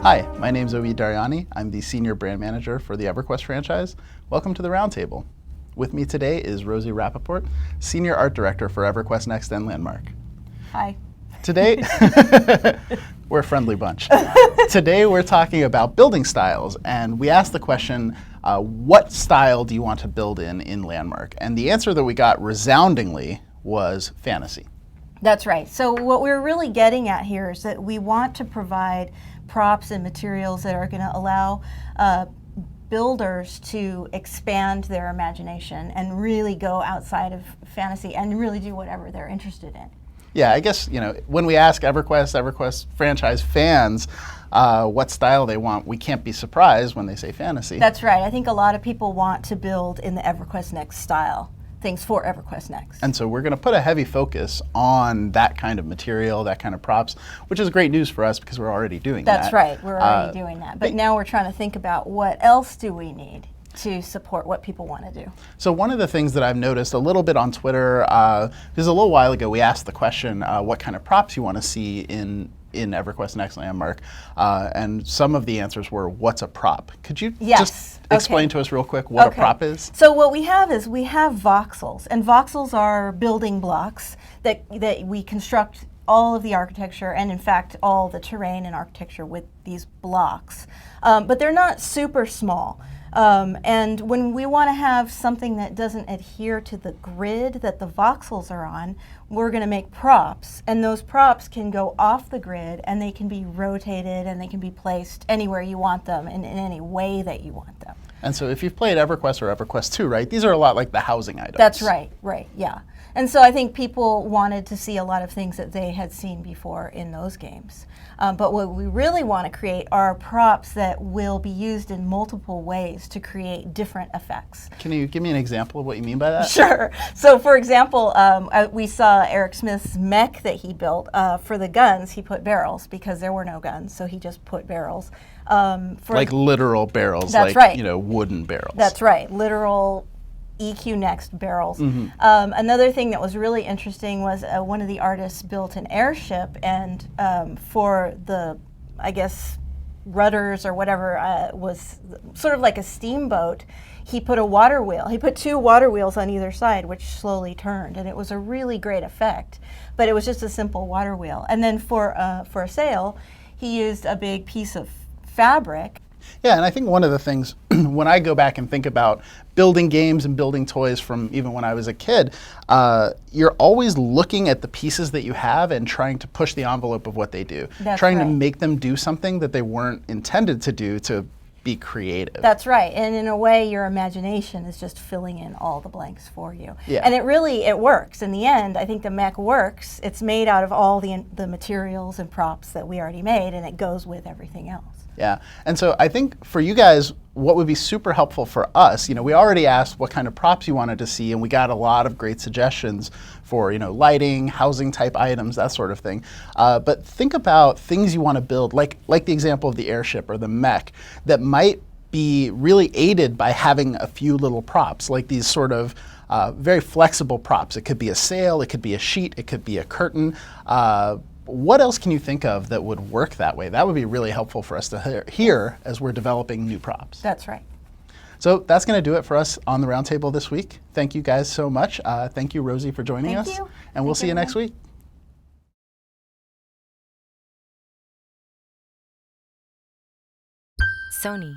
Hi, my name is Ovi Dariani. I'm the Senior Brand Manager for the EverQuest franchise. Welcome to the Roundtable. With me today is Rosie Rappaport, Senior Art Director for EverQuest Next Landmark. Hi. Today, we're a friendly bunch. Today we're talking about building styles, and we asked the question, what style do you want to build in Landmark? And the answer that we got resoundingly was fantasy. That's right. So what we're really getting at here is that we want to provide props and materials that are going to allow builders to expand their imagination and really go outside of fantasy and really do whatever they're interested in. Yeah, I guess, when we ask EverQuest franchise fans what style they want, we can't be surprised when they say fantasy. That's right. I think a lot of people want to build in the EverQuest Next style, things for EverQuest Next. And so we're going to put a heavy focus on that kind of material, that kind of props, which is great news for us because we're already doing that. That's right. We're already doing that. But now we're trying to think about what else do we need to support what people want to do. So one of the things that I've noticed a little bit on Twitter, because a little while ago we asked the question, what kind of props you want to see in EverQuest Next Landmark, and some of the answers were, what's a prop? Could you just explain to us real quick what a prop is? So what we have is we have voxels, and voxels are building blocks that we construct all of the architecture and in fact all the terrain and architecture with these blocks. But they're not super small. And when we want to have something that doesn't adhere to the grid that the voxels are on, we're going to make props. And those props can go off the grid and they can be rotated and they can be placed anywhere you want them in any way that you want them. And so if you've played EverQuest or EverQuest 2, right, these are a lot like the housing items. That's right, yeah. And so I think people wanted to see a lot of things that they had seen before in those games. But what we really want to create are props that will be used in multiple ways to create different effects. Can you give me an example of what you mean by that? Sure. So for example, we saw Eric Smith's mech that he built. For the guns, he put barrels because there were no guns, so he just put barrels. Like literal barrels, that's like right. Wooden barrels. That's right, literal EQ Next barrels. Mm-hmm. Another thing that was really interesting was one of the artists built an airship, and for the, I guess, rudders or whatever, was sort of like a steamboat. He put a water wheel. He put two water wheels on either side, which slowly turned, and it was a really great effect. But it was just a simple water wheel. And then for a sail, he used a big piece of fabric. Yeah, and I think one of the things, when I go back and think about building games and building toys from even when I was a kid, you're always looking at the pieces that you have and trying to push the envelope of what they do. That's trying right. to make them do something that they weren't intended to do to be creative. That's right, and in a way your imagination is just filling in all the blanks for you. Yeah. And it works. In the end, I think the mech works. It's made out of all the materials and props that we already made, and it goes with everything else. Yeah, and so I think for you guys, what would be super helpful for us, we already asked what kind of props you wanted to see, and we got a lot of great suggestions for, lighting, housing type items, that sort of thing. But think about things you want to build, like the example of the airship or the mech, that might be really aided by having a few little props, like these sort of very flexible props. It could be a sail, it could be a sheet, it could be a curtain. What else can you think of that would work that way? That would be really helpful for us to hear as we're developing new props. That's right. So that's going to do it for us on the Roundtable this week. Thank you guys so much. Thank you, Rosie, for joining us. Thank you. And we'll see you next week. Sony.